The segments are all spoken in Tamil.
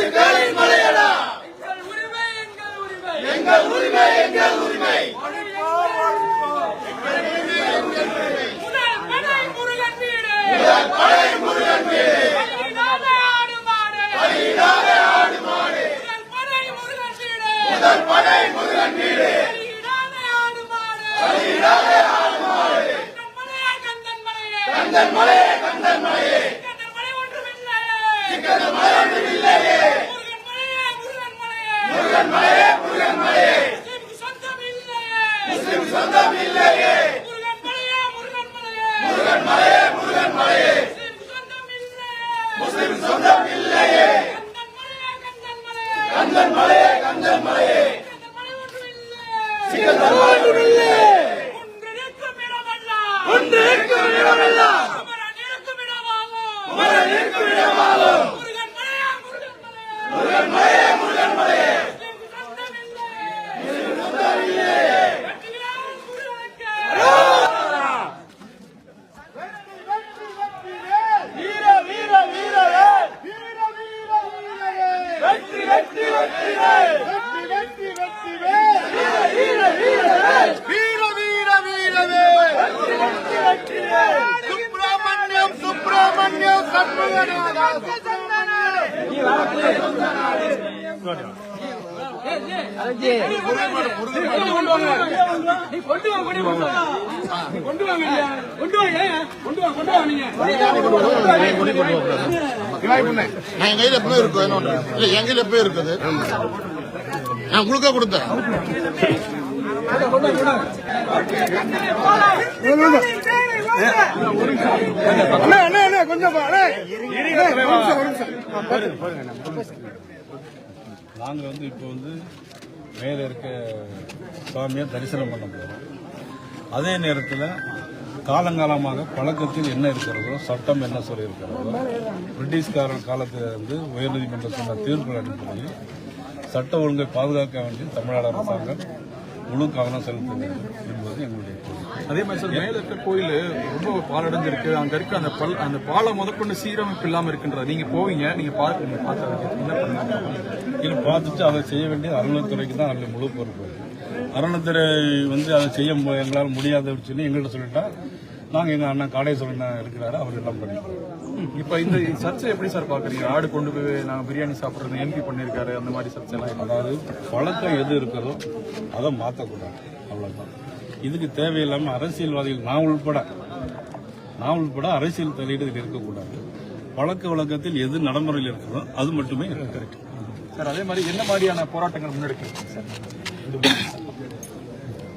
எங்களின் மலையடா எங்கள் உரிமை எங்கள் உரிமை படை முருகன் வீடு ஆடு மாடு முதல் படை முருகன் வீடு கந்தன் மலையே கந்தன் மலையே சிக்கந்த மலை ஒன்றும் இல்லையே முருகன் மலையே முருகன் மலையே முஸ்லிம் சொந்தம் இல்லையே முருகன் மலையே முருகன் மலையே முஸ்லிம் சொந்தம் இல்லையே கந்தன் மலையே கந்தன் மலையே சிக்கந்த மலை ஒன்றும் இல்லையே ஒன்று இருக்கும் இடமெல்லாம் குமரன் இருக்கும் இடமாகும் முருகன் மலையே முருகன் மலையே சொந்தம் இல்லையே வீர வீர வீரரே வீர வீர வீரரே வெற்றி வெற்றி வெற்றி வெற்றி வெற்றி வீர வீர வீரரே வீர வீர வீரரே சுப்பிரமணியம் சுப்பிரமணியம் சண்முகநாதா என் கையில எப்பவுமே இருக்கு என் கையில எப்பவே இருக்குது நான் உங்களுக்கு கொடுத்தேன் கொஞ்சம் நாங்க இப்போ மேல இருக்க சுவாமியை தரிசனம் பண்ண போறோம். அதே நேரத்தில் காலங்காலமாக பழக்கத்தில் என்ன இருக்கிறதோ, சட்டம் என்ன சொல்லியிருக்கிறதோ, பிரிட்டிஷ்காரன் காலத்தில் உயர்நீதிமன்றம் சொன்ன தீர்ப்புகள் அடிப்படையில் சட்ட ஒழுங்கை பாதுகாக்க வேண்டிய தமிழ்நாடு அரசாங்கம் முழு கவனம் செலுத்த வேண்டும் என்பது எங்களுடைய கோரிக்கை. அதே மாதிரி சார், மேல இருக்க கோயில் ரொம்ப பாலடைஞ்சிருக்கு. அங்க இருக்க அந்த பாலம் முதற்கொண்டு சீரமைப்பு இல்லாம இருக்கின்றது. நீங்க போவீங்க, நீங்க இது பார்த்துட்டு அதை செய்ய வேண்டியது அறநிலைத்துறைக்கு தான் அதில் முழு பொறுப்பு. அறநிலைத்துறை அதை செய்ய எங்களால் முடியாதுன்னு சொல்லி எங்கள்கிட்ட சொல்லிட்டா நாங்கள் எங்கள் அண்ணன் காடேஸ்வரன் இருக்கிறாரு, அவர் எல்லாம் பண்ணிக்கிறோம். இப்ப இந்த சர்ச்சை எப்படி சார் பாக்குறீங்க? ஆடு கொண்டு போய் நாங்கள் பிரியாணி சாப்பிட்றது எம்பி பண்ணியிருக்காரு, அந்த மாதிரி சர்ச்சை எல்லாம். அதாவது பழக்கம் எது இருக்கிறதோ அதை மாற்றக்கூடாது, அவ்வளவுதான். இதுக்கு தேவையில்லாமல் அரசியல்வாதிகள் நான் உள்பட அரசியல் தலையீடு இருக்கக்கூடாது. பழக்க வழக்கத்தில் எது நடைமுறையில் இருக்கிறதோ அது மட்டுமே கரெக்ட் சார். அதே மாதிரி என்ன மாதிரியான போராட்டங்கள் முன்னெடுக்கிறீங்க சார்?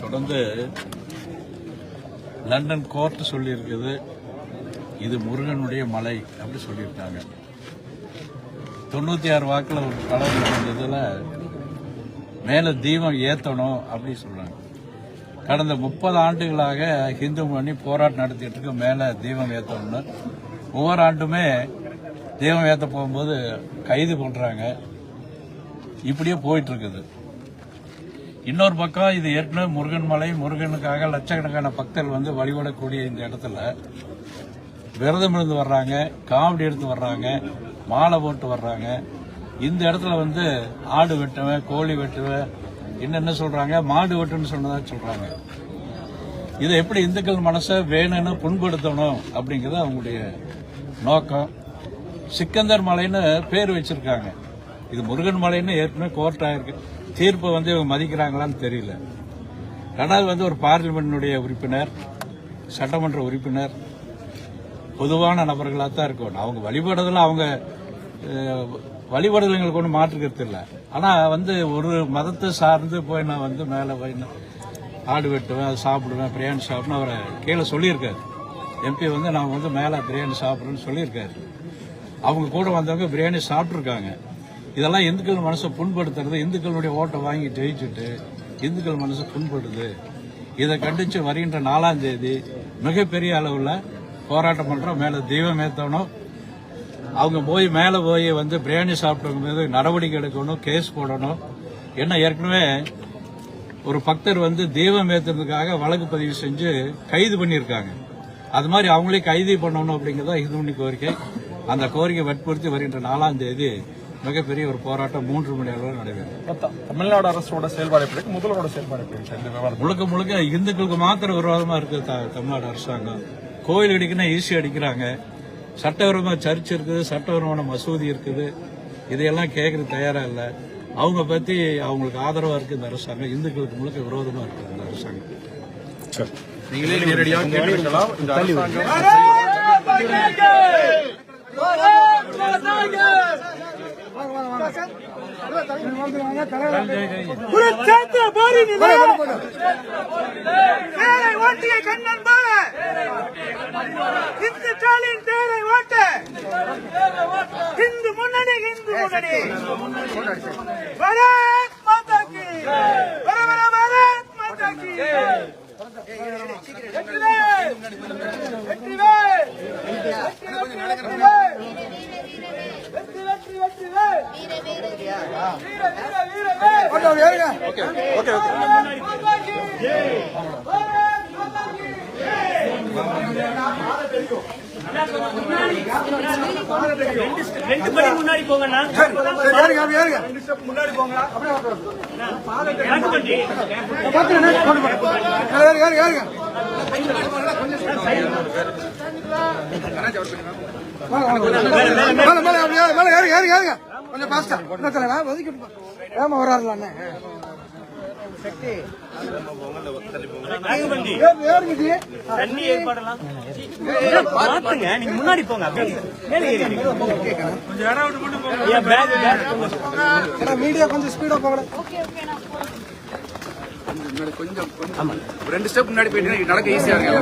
தொடர்ந்து லண்டன் கோர்ட் சொல்லியிருக்குது, இது முருகனுடைய மலை அப்படி சொல்லியிருக்காங்க. 96 வாக்கில் ஒரு கலவரம் நடந்ததுல மேல தீபம் ஏற்றணும் அப்படி சொல்றாங்க. கடந்த 30 ஆண்டுகளாக ஹிந்து மணி போராட்டம் நடத்திட்டு இருக்க மேல தீபம் ஏற்றணும்னு ஒவ்வொரு ஆண்டுமே தீபம் ஏற்ற போகும்போது கைது பண்றாங்க. இப்படியே போயிட்டு இருக்குது. இன்னொரு பக்கம் இது ஏற்கனவே முருகன் மலை, முருகனுக்காக லட்சக்கணக்கான பக்தர்கள் வழிபடக்கூடிய இந்த இடத்துல விரதம் இருந்து வர்றாங்க, காவடி எடுத்து வர்றாங்க, மாலை போட்டு வர்றாங்க. இந்த இடத்துல ஆடு வெட்டுவேன், கோழி வெட்டுவேன், என்ன சொல்றாங்க, மாடு வெட்டுன்னு சொன்னதா சொல்றாங்க. இதை எப்படி இந்துக்கள் மனசை வேணும்னு புண்படுத்தணும் அப்படிங்கிறது அவங்களுடைய நோக்கம். சிக்கந்தர் மலைன்னு பேர் வச்சிருக்காங்க. இது முருகன் மலைன்னு ஏற்கனவே கோர்ட் ஆயிருக்கு. தீர்ப்பை இவங்க மதிக்கிறாங்களான்னு தெரியல. ரெண்டாவது ஒரு பார்லிமெண்டினுடைய உறுப்பினர், சட்டமன்ற உறுப்பினர், பொதுவான நபர்களாக தான் இருக்கணும். அவங்க வழிபடுறதுல அவங்க வழிபடுதல் ஒன்றும் மாற்றுக்கிறது இல்லை. ஆனால் ஒரு மதத்தை சார்ந்து போய் நான் மேலே போய் ஆடு வெட்டுவேன், அது சாப்பிடுவேன், பிரியாணி சாப்பிடுன்னு அவரை கீழே சொல்லியிருக்காரு. எம்பி நான் மேலே பிரியாணி சாப்பிட்றேன்னு சொல்லியிருக்காரு. அவங்க கூட வந்தவங்க பிரியாணி சாப்பிட்ருக்காங்க. இதெல்லாம் இந்துக்கள் மனசை புண்படுத்துறது, இந்துக்களுடைய ஓட்டை வாங்கி ஜெயிச்சுட்டு இந்துக்கள் மனசை புண்படுது. இதை கண்டித்து வருகின்ற 4ஆம் தேதி மிகப்பெரிய அளவில் போராட்டம் பண்றோம். மேல தெய்வம் ஏற்றணும். அவங்க மேல போய் பிரியாணி சாப்பிட்டவங்க மீது நடவடிக்கை எடுக்கணும், கேஸ் போடணும். என்ன ஏற்கனவே ஒரு பக்தர் தெய்வம் ஏற்றுறதுக்காக வழக்கு பதிவு செஞ்சு கைது பண்ணியிருக்காங்க. அது மாதிரி அவங்களே கைது பண்ணணும் அப்படிங்கிறதா இந்து கோரிக்கை. அந்த கோரிக்கை வற்புறுத்தி வருகின்ற 4ஆம் தேதி மிகப்பெரிய ஒரு போராட்டம் 3 மணி நேரம் நடைபெறும். தமிழ்நாடு அரசோட செயல்பாடு எப்படி இருக்கு, முதல்வரோட செயல்பாடு எப்படி இருக்கு? இந்த விவகாரம் முழுக்க முழுக்க இந்துக்களுக்கு மாத்திர விரோதமா இருக்கு தமிழ்நாடு அரசாங்கம். கோயில் அடிக்கணும் ஈஸி அடிக்கிறாங்க. சட்டவிரோதமா சர்ச் இருக்குது, சட்டவிரோதமான மசூதி இருக்குது. இதையெல்லாம் கேட்கறது தயாரா இல்ல. அவங்க பத்தி அவங்களுக்கு ஆதரவா இருக்கு இந்த அரசாங்கம். இந்துக்களுக்கு முழுக்க விரோதமா இருக்கு இந்த அரசாங்கம். நீங்களே நேரடியாக கேட்டிருக்கலாம். இந்த அரசாங்கம் இந்து முன்னணி பாரத் மாதா கி பாரத் மாதா கி ரெண்டு படி முன்னாடி போங்கண்ணா. முன்னாடி போங்களா கொஞ்சம் பாஸ்டா ஒதுக்கிட்டு ஏமா வராருல தண்ணி ஏற்பாடெல்லாம் பாத்துங்க. நீங்க முன்னாடி போங்க. மீடியா கொஞ்சம் ஸ்பீடா போகல. கொஞ்சம் 2 ஸ்டெப் முன்னாடி போயிட்டு நடக்க ஈஸியா இருக்கு.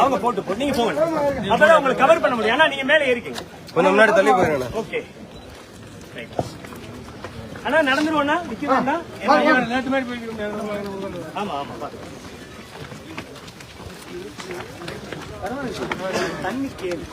அவங்க போட்டு நீங்க போங்க. அப்பதான் உங்களுக்கு கவர் பண்ண முடியும். ஏன்னா நீங்க மேல ஏறிக்கீங்க. கொஞ்சம் முன்னாடி தள்ளி போயிருங்க. ஓகே அண்ணா நடந்துருவோண்ணா. நிக்கிறோம்னா ஆமா ஆமா தண்ணி கீழே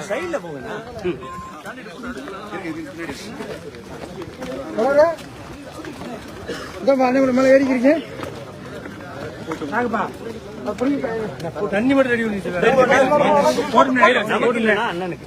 சைட்ல போங்கண்ணா. மேல ஏறிக்கிறீங்க. தண்ணி மட்டும் ரெடி பண்ணி அண்ணனுக்கு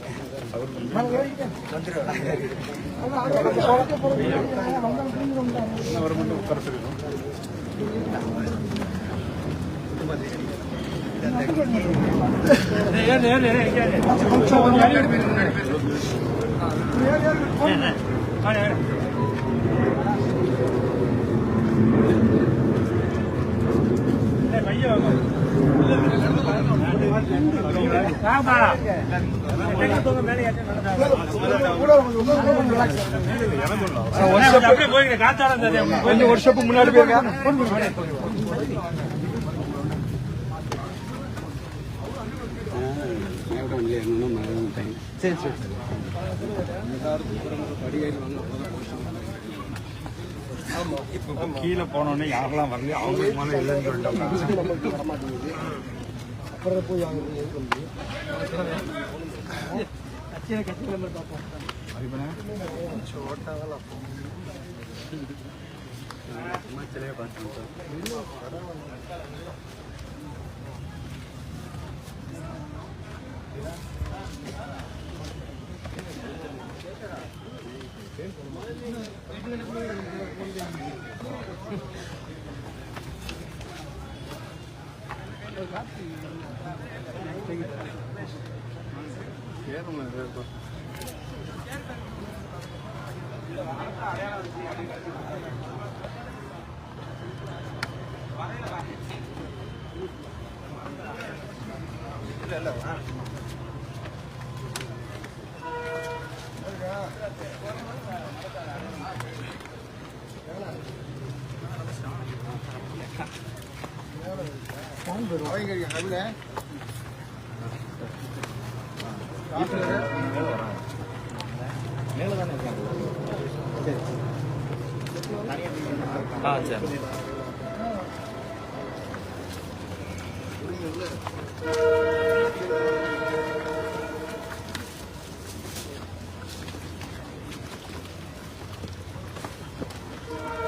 கொஞ்சம் ஒரு ஸ்டெப் முன்னாடி போயிருங்க. சரி சரி கீழே போனோடனே யாரெல்லாம் வரலையோ அவங்களுக்கு மேலே இல்லைன்னு சொல்லிட்டாங்க. அப்புறம் போய் மேலே தானே இருக்காங்க.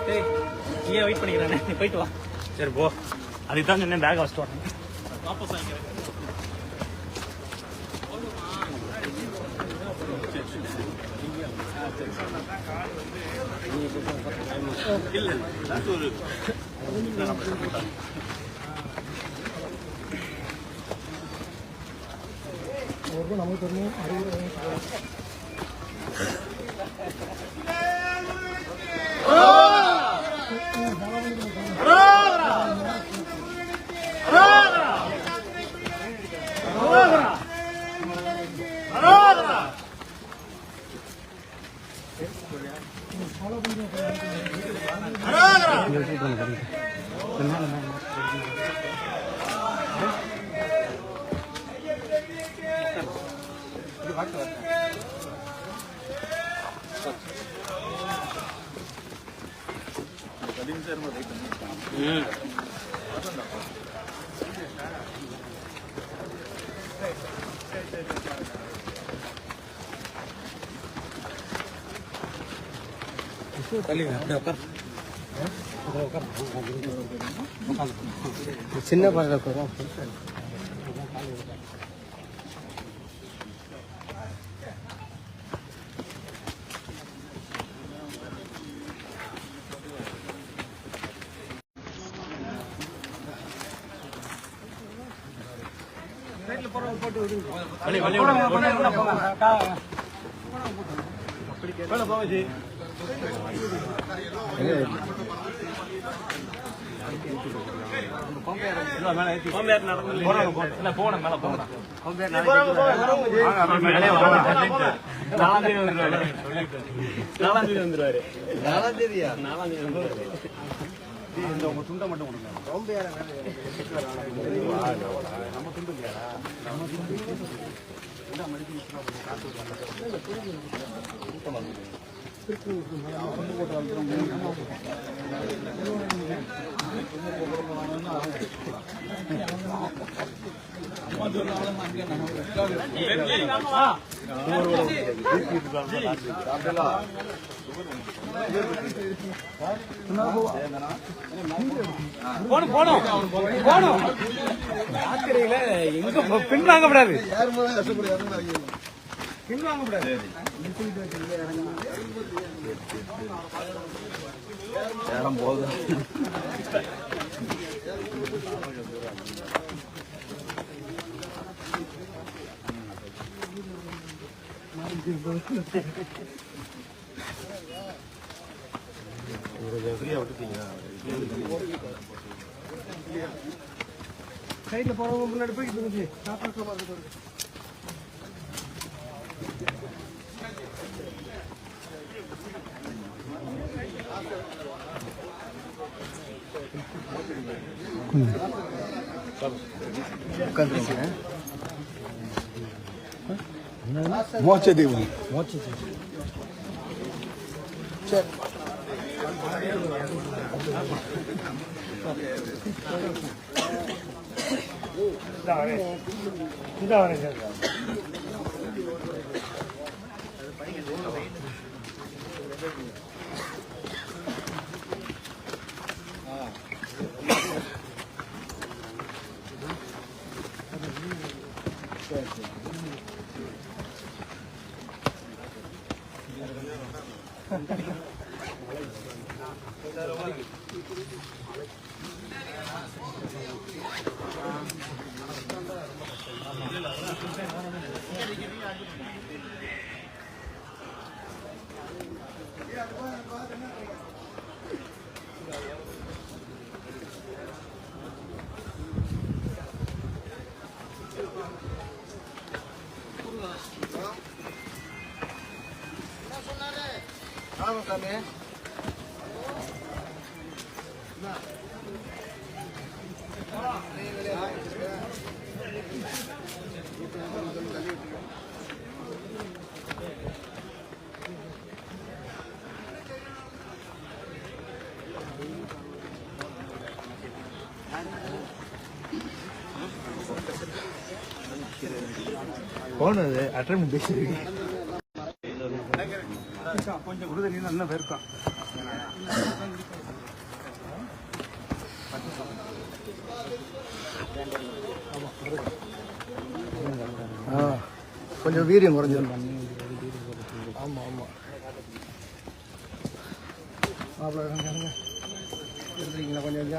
சரி. நீயே வெயிட் பண்ணிக்கிறானே, நீ போயிட்டு வா. சரி போ. அதுக்கு தான் சொன்னேன் பேக் வச்சுட்டு வரேன். வாபஸ் வாங்கிக்கிறேன். இல்ல நமக்கு தெரியும் சின்ன பாடல துண்டை மட்டும் கொடுங்க. பின்வாங்க கூடாது, பின்வாங்க கூடாது. போதும் சைட்ல போறவங்க முன்னாடி போயிட்டு மோட்ச தேவன் சரி போனது அட்டன் பேசிருக்கு கொஞ்சம் உறுதி நல்லா பேருக்கான் கொஞ்சம் வீரியம் குறைஞ்சிடும். ஆமா ஆமா மாப்பிள்ள இருக்கீங்களா கொஞ்சம்